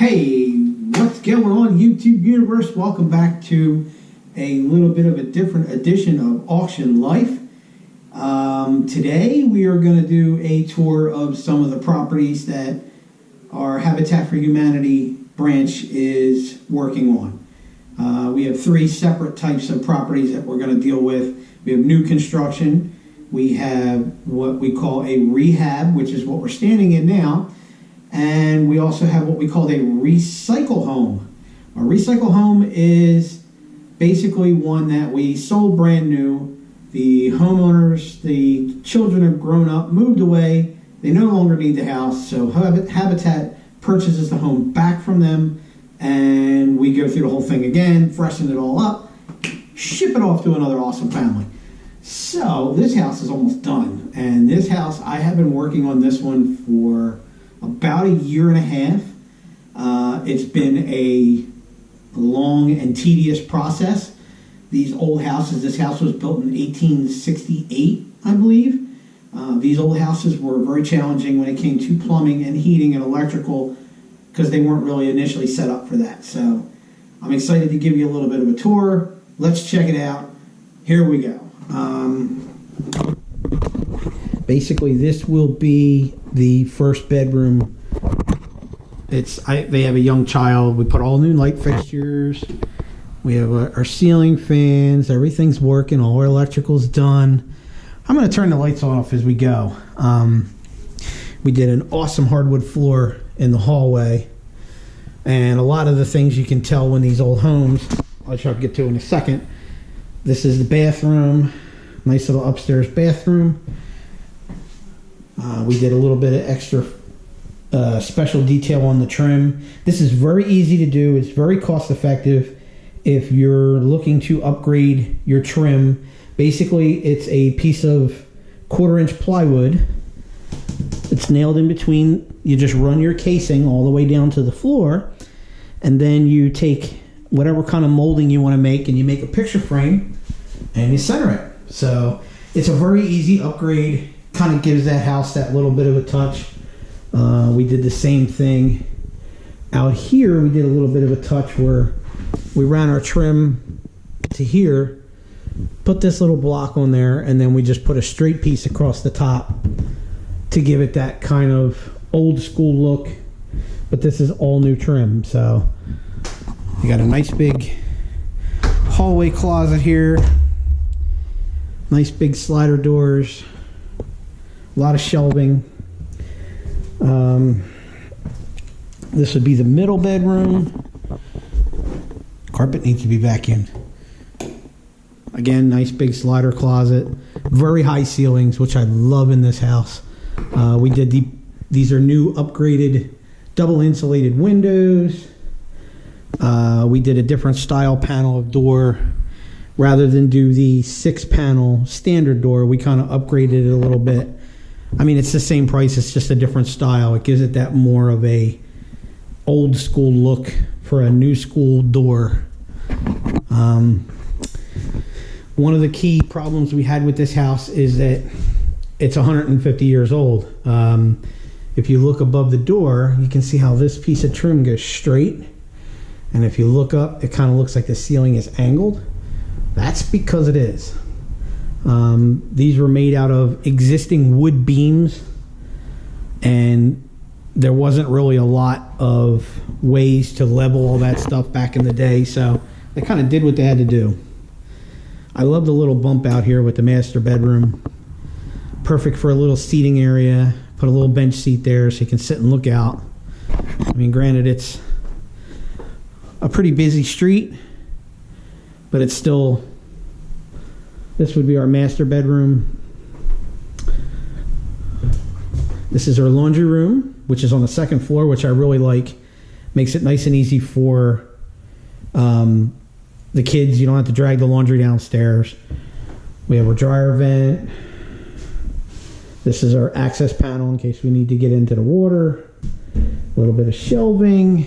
Hey, what's going on, YouTube universe? Welcome back to a little bit of a different edition of Auction Life. Today we are going to do a tour of some of the properties that our Habitat for Humanity branch is working on. We have three separate types of properties that we're going to deal with. We have new construction. We have what we call a rehab, which is what we're standing in now. And we also have what we call a recycle home. A recycle home is basically one that we sold brand new. The homeowners, the children have grown up, moved away. They no longer need the house. So Habitat purchases the home back from them. And we go through the whole thing again, freshen it all up, ship it off to another awesome family. So this house is almost done. And this house, I have been working on this one for about a year and a half. It's been a long and tedious process. These old houses, this house was built in 1868, I believe. These old houses were very challenging when it came to plumbing and heating and electrical because they weren't really initially set up for that. So I'm excited to give you a little bit of a tour. Let's check it out. Here we go. Basically, this will be the first bedroom. They have a young child. We put all new light fixtures. We have our ceiling fans. Everything's working. All our electrical's done. I'm going to turn the lights off as we go. We did an awesome hardwood floor in the hallway. And a lot of the things you can tell when these old homes, I'll try to get to in a second. This is the bathroom. Nice little upstairs bathroom. We did a little bit of extra special detail on the trim. This is very easy to do. It's very cost effective if you're looking to upgrade your trim. Basically, it's a piece of 1/4-inch plywood. It's nailed in between. You just run your casing all the way down to the floor, and then you take whatever kind of molding you want to make, and you make a picture frame, and you center it. So it's a very easy upgrade. Kind of gives that house that little bit of a touch. We did the same thing out here. We did a little bit of a touch where we ran our trim to here, put this little block on there, and then we just put a straight piece across the top to give it that kind of old school look. But this is all new trim. So you got a nice big hallway closet here. Nice big slider doors. A lot of shelving. This would be the middle bedroom. Carpet needs to be vacuumed. Again, nice big slider closet. Very high ceilings, which I love in this house. We did these are new upgraded double insulated windows. We did a different style panel of door. Rather than do the 6-panel standard door, we kind of upgraded it a little bit. I mean, it's the same price, it's just a different style. It gives it that more of a old school look for a new school door. One of the key problems we had with this house is that it's 150 years old. If you look above the door, you can see how this piece of trim goes straight. And if you look up, it kind of looks like the ceiling is angled. That's because it is. These were made out of existing wood beams, and there wasn't really a lot of ways to level all that stuff back in the day, so they kind of did what they had to do. I love the little bump out here with the master bedroom. Perfect for a little seating area. Put a little bench seat there so you can sit and look out. I mean, granted, it's a pretty busy street, but it's still, this would be our master bedroom. This is our laundry room, which is on the second floor, which I really like. Makes it nice and easy for the kids. You don't have to drag the laundry downstairs. We have our dryer vent. This is our access panel in case we need to get into the water. A little bit of shelving.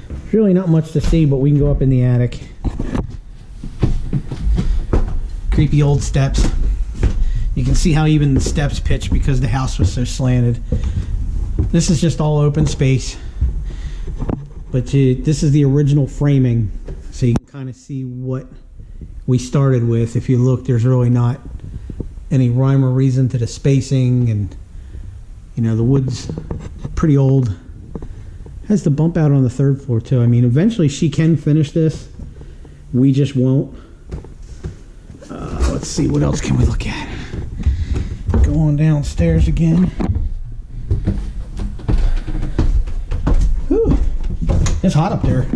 There's really not much to see, but we can go up in the attic. Creepy old steps. You can see how even the steps pitch because the house was so slanted. This is just all open space. but this is the original framing, so you can kind of see what we started with. If you look, there's really not any rhyme or reason to the spacing, and you know, the wood's pretty old. Has the bump out on the third floor too. I mean, eventually she can finish this. We just won't. Let's see, what else can we look at? Go on downstairs again. Whew. It's hot up there.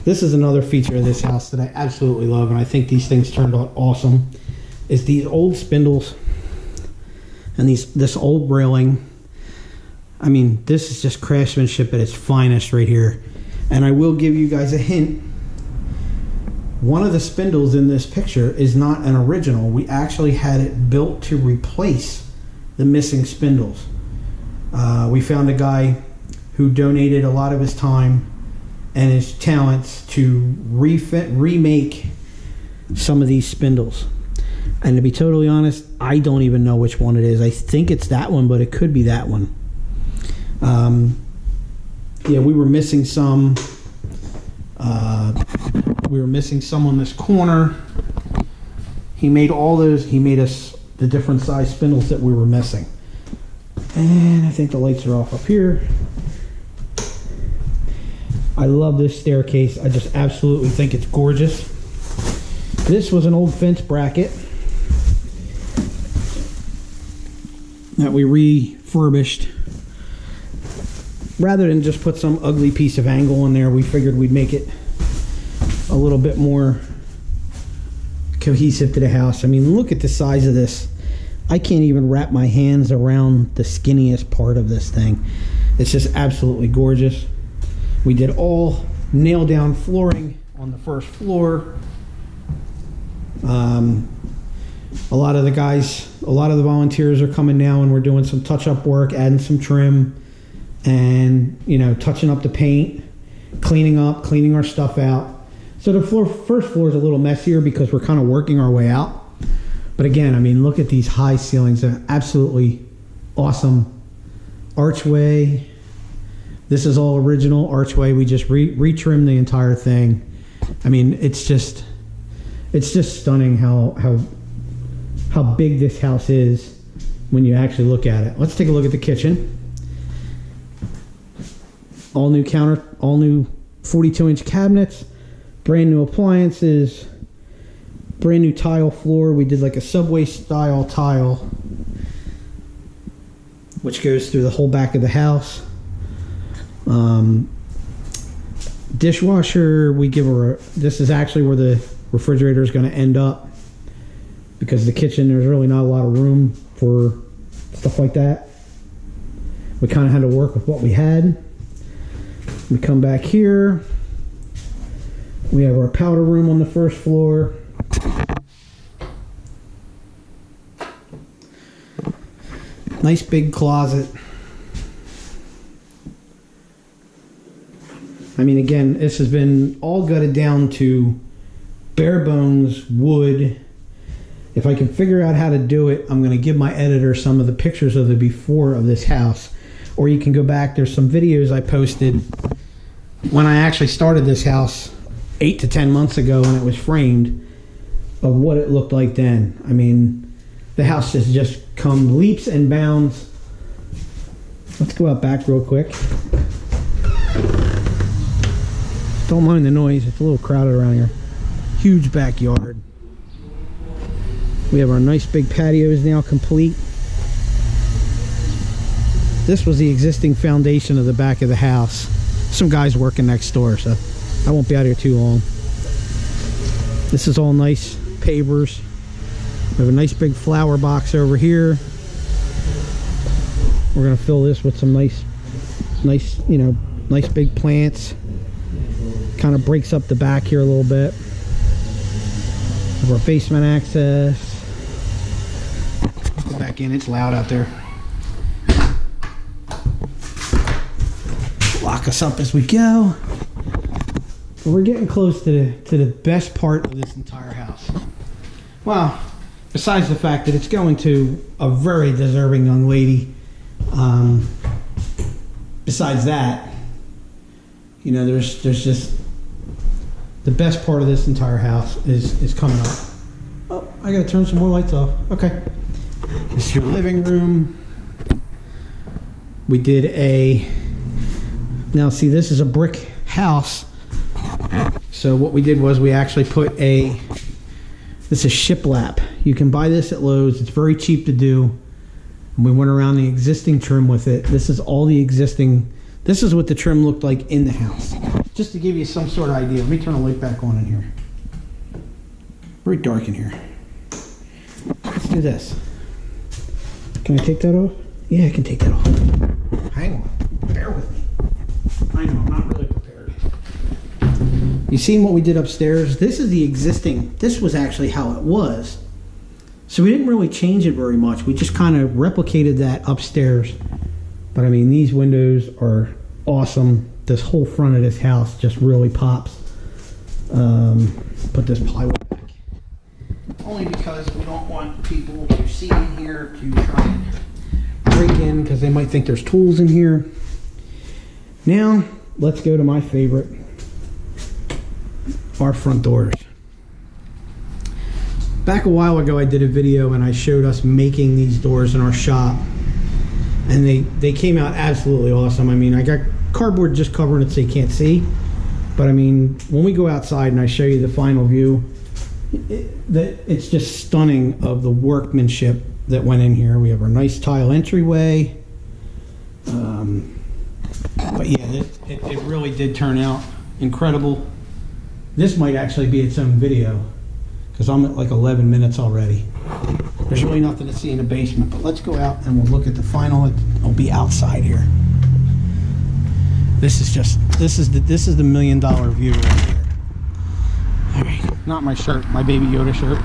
This is another feature of this house that I absolutely love, and I think these things turned out awesome, is these old spindles and this old railing. I mean, this is just craftsmanship at its finest right here. And I will give you guys a hint. One of the spindles in this picture is not an original. We actually had it built to replace the missing spindles. We found a guy who donated a lot of his time and his talents to remake some of these spindles. And to be totally honest, I don't even know which one it is. I think it's that one, but it could be that one. Yeah, we were missing some. We were missing some on this corner. He made all those. He made us the different size spindles that we were missing. And I think the lights are off up here. I love this staircase. I just absolutely think it's gorgeous. This was an old fence bracket that we refurbished. Rather than just put some ugly piece of angle in there, we figured we'd make it a little bit more cohesive to the house. I mean, look at the size of this. I can't even wrap my hands around the skinniest part of this thing. It's just absolutely gorgeous. We did all nail down flooring on the first floor. A lot of the volunteers are coming now, and we're doing some touch-up work, adding some trim, and you know, touching up the paint, cleaning our stuff out. So the first floor is a little messier because we're kind of working our way out. But again, I mean, look at these high ceilings. They're absolutely awesome. Archway. This is all original archway. We just retrimmed the entire thing. I mean, it's just stunning how big this house is when you actually look at it. Let's take a look at the kitchen. All new counter, all new 42-inch cabinets, brand new appliances, brand new tile floor. We did like a Subway style tile, which goes through the whole back of the house. Dishwasher, we give her this is actually where the refrigerator is going to end up, because the kitchen, there's really not a lot of room for stuff like that. We kind of had to work with what we had. We come back here. We have our powder room on the first floor. Nice big closet. I mean, again, this has been all gutted down to bare bones wood. If I can figure out how to do it, I'm going to give my editor some of the pictures of the before of this house. Or you can go back. There's some videos I posted when I actually started this house 8 to 10 months ago when it was framed, of what it looked like then. I mean, the house has just come leaps and bounds. Let's go out back real quick. Don't mind the noise. It's a little crowded around here. Huge backyard. We have our nice big patios now complete. This was the existing foundation of the back of the house. Some guys working next door, so I won't be out here too long. This is all nice pavers. We have a nice big flower box over here. We're gonna fill this with some nice, you know, nice big plants. Kind of breaks up the back here a little bit. We have our basement access. Go back in. It's loud out there. Lock us up as we go. But we're getting close to the best part of this entire house. Well, besides the fact that it's going to a very deserving young lady Besides that, you know, there's just the best part of this entire house is coming up. Oh, I gotta turn some more lights off. Okay. This is your living room. We did now see, this is a brick house. So what we did was we actually put this is shiplap. You can buy this at Lowe's. It's very cheap to do. And we went around the existing trim with it. This is all the existing, this is what the trim looked like in the house. Just to give you some sort of idea. Let me turn the light back on in here. Very dark in here. Let's do this. Can I take that off? Yeah, I can take that off. Hang on. Bear with me. I know, I'm not really prepared. You seen what we did upstairs? This is the existing, this was actually how it was. So we didn't really change it very much. We just kind of replicated that upstairs. But I mean, these windows are awesome. This whole front of this house just really pops. Put this plywood back. Only because we don't want people to see in here to try and break in, because they might think there's tools in here. Now, let's go to my favorite, our front doors. Back a while ago, I did a video and I showed us making these doors in our shop, and they came out absolutely awesome. I mean, I got cardboard just covering it so you can't see, but I mean, when we go outside and I show you the final view, it's just stunning of the workmanship that went in here. We have our nice tile entryway. But yeah, it really did turn out incredible. This might actually be its own video, because I'm at like 11 minutes already. There's really nothing to see in the basement, but let's go out and we'll look at the final. It'll be outside here. This is the $1 million view right here. All right, not my shirt, my Baby Yoda shirt.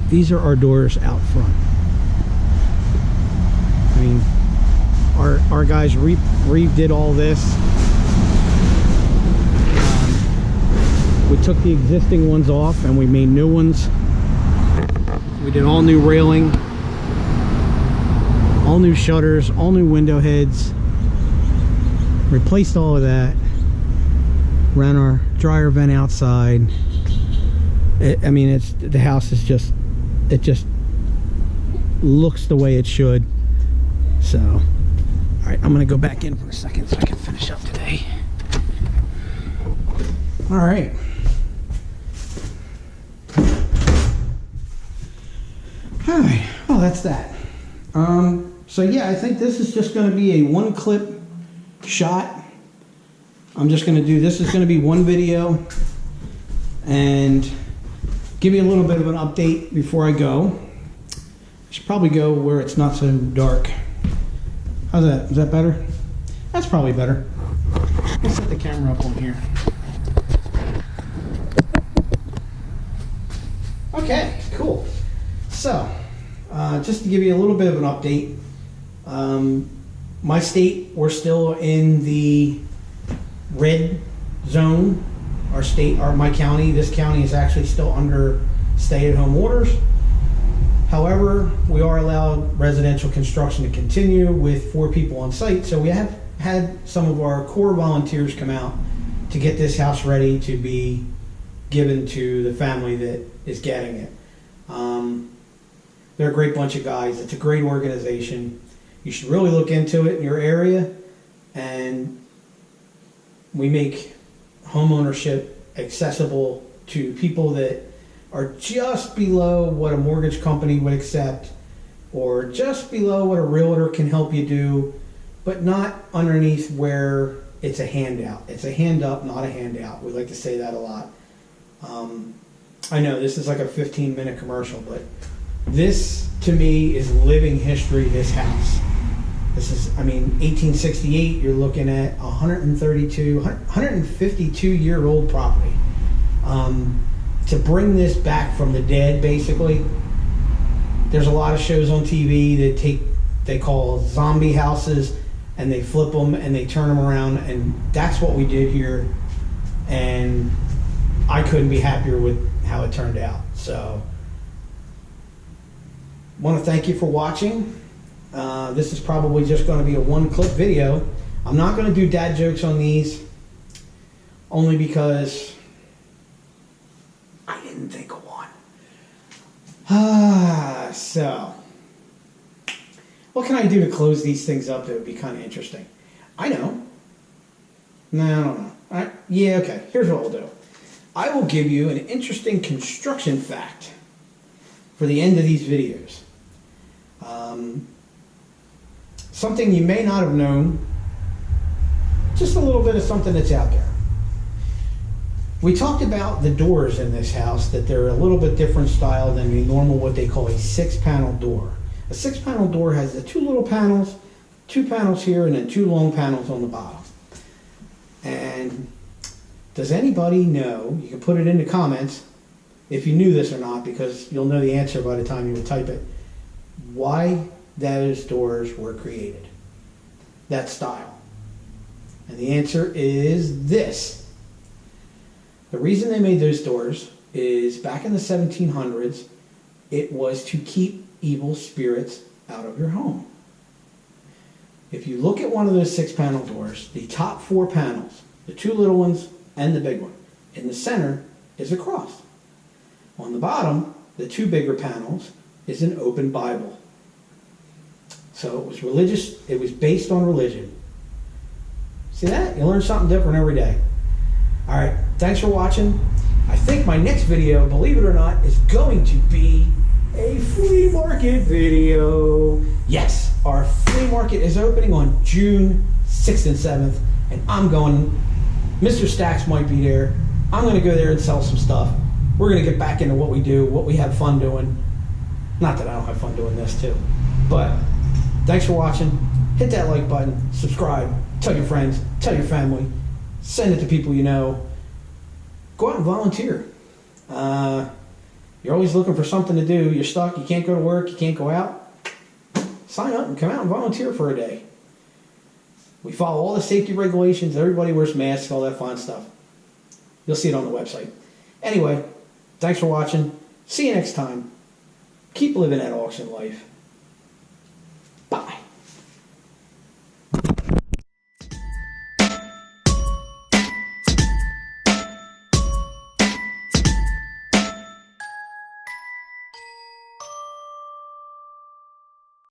These are our doors out front. I mean, our guys redid all this. We took the existing ones off and we made new ones. We did all new railing, all new shutters, all new window heads. Replaced all of that. Ran our dryer vent outside. I mean, the house is just, it just looks the way it should. So, all right, I'm gonna go back in for a second so I can finish up today. All right. All right, well, that's that. So yeah, I think this is just gonna be a one clip shot. I'm just gonna do, this is gonna be one video and give you a little bit of an update before I go. I should probably go where it's not so dark. How's that? Is that better? That's probably better. Let's set the camera up on here. Okay, cool. So, just to give you a little bit of an update, my state, we're still in the red zone. Our state, my county, this county is actually still under stay-at-home orders. However, we are allowed residential construction to continue with 4 people on site. So we have had some of our core volunteers come out to get this house ready to be given to the family that is getting it. They're a great bunch of guys. It's a great organization. You should really look into it in your area. And we make home ownership accessible to people that are just below what a mortgage company would accept, or just below what a realtor can help you do, but not underneath where it's a handout. It's a hand up, not a handout. We like to say that a lot. I know this is like a 15-minute commercial, but this to me is living history, this house. This is, I mean, 1868, you're looking at 152-year-old property. To bring this back from the dead, basically, there's a lot of shows on TV that they call zombie houses, and they flip them and they turn them around, and that's what we did here. And I couldn't be happier with how it turned out. So want to thank you for watching. This is probably just going to be a one-clip video. I'm not going to do dad jokes on these, only because I didn't think of one. So, what can I do to close these things up that would be kind of interesting? I know. No, I don't know. Yeah, okay. Here's what I'll do. I will give you an interesting construction fact for the end of these videos. Something you may not have known, just a little bit of something that's out there. We talked about the doors in this house, that they're a little bit different style than the normal, what they call a 6-panel door. A 6-panel door has the 2 little panels, 2 panels here, and then 2 long panels on the bottom. And does anybody know, you can put it in the comments if you knew this or not, because you'll know the answer by the time you would type it, why those doors were created, that style. And the answer is this. The reason they made those doors is back in the 1700s, it was to keep evil spirits out of your home. If you look at one of those 6-panel doors, the top 4 panels, the 2 little ones and the big one, in the center is a cross. On the bottom, the 2 bigger panels is an open Bible. So it was religious, it was based on religion. See that? You learn something different every day. All right, thanks for watching. I think my next video, believe it or not, is going to be a flea market video. Yes, our flea market is opening on June 6th and 7th, and I'm going. Mr. Stacks might be there. I'm going to go there and sell some stuff. We're going to get back into what we do, what we have fun doing. Not that I don't have fun doing this too, but thanks for watching. Hit that like button, subscribe, tell your friends, tell your family, send it to people you know. Go out and volunteer. You're always looking for something to do. You're stuck, you can't go to work, you can't go out. Sign up and come out and volunteer for a day. We follow all the safety regulations, everybody wears masks, all that fun stuff. You'll see it on the website. Anyway, thanks for watching. See you next time. Keep living that auction life.